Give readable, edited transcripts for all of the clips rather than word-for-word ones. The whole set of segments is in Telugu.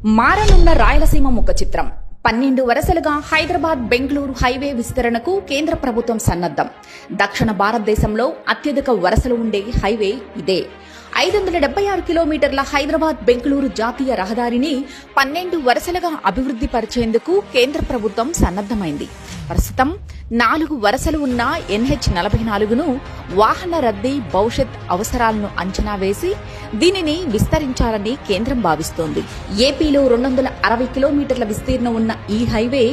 మారనున్న రాయలసీమ ముఖ చిత్రం 12 వరుసలుగా హైదరాబాద్ బెంగళూరు హైవే విస్తరణకు కేంద్ర ప్రభుత్వం సన్నద్ధం. దక్షిణ భారతదేశంలో అత్యధిక వరుసలు ఉండే హైవే ఇదే. 576 కిలోమీటర్ల హైదరాబాద్ బెంగళూరు జాతీయ రహదారిని 12 వరుసలుగా అభివృద్ధి పరిచేందుకు కేంద్ర ప్రభుత్వం సన్నద్ధమైంది. ప్రస్తుతం 4 వరుసలు ఉన్న NH-44ను వాహన రద్దీ భవిష్యత్ అవసరాలను అంచనా వేసి దీనిని విస్తరించాలని కేంద్రం భావిస్తోంది. ఏపీలో 260 కిలోమీటర్ల విస్తీర్ణం ఉన్న ఈ హైవే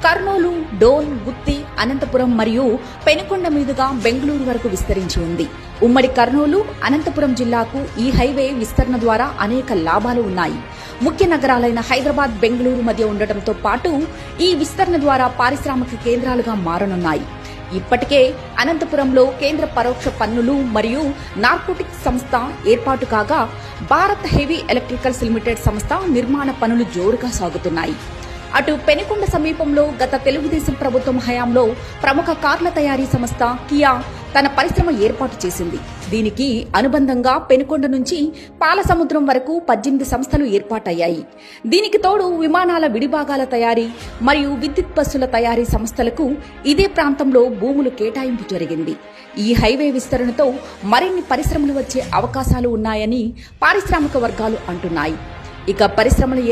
కర్నూలు, డోన్, గుత్తి, అనంతపురం మరియు పెనుకొండ మీదుగా బెంగళూరు వరకు విస్తరించి ఉంది. ఉమ్మడి కర్నూలు, అనంతపురం జిల్లాకు ఈ హైవే విస్తరణ ద్వారా అనేక లాభాలు ఉన్నాయి. ముఖ్య నగరాలైన హైదరాబాద్, బెంగళూరు మధ్య ఉండటంతో పాటు ఈ విస్తరణ ద్వారా పారిశ్రామిక కేంద్రాలుగా మారనున్నాయి. ఇప్పటికే అనంతపురంలో కేంద్ర పరోక్ష పన్నులు మరియు నార్కోటిక్స్ సంస్థ ఏర్పాటు కాగా, భారత్ హెవీ ఎలక్ట్రికల్స్ లిమిటెడ్ సంస్థ నిర్మాణ పనులు జోరుగా సాగుతున్నాయి. అటు పెనుకొండ సమీపంలో గత తెలుగుదేశం ప్రభుత్వం హయాంలో ప్రముఖ కార్ల తయారీ సంస్థ కియా తన పరిశ్రమ ఏర్పాటు చేసింది. దీనికి అనుబంధంగా పెనుకొండ నుంచి పాలసముద్రం వరకు 18 సంస్థలు ఏర్పాటయ్యాయి. దీనికి తోడు విమానాల విడిభాగాల తయారీ మరియు విద్యుత్ బస్సుల తయారీ సంస్థలకు ఇదే ప్రాంతంలో భూములు కేటాయింపు జరిగింది. ఈ హైవే విస్తరణతో మరిన్ని పరిశ్రమలు వచ్చే అవకాశాలు ఉన్నాయని పారిశ్రామిక వర్గాలు అంటున్నాయి. ఇక పరిశ్రమలు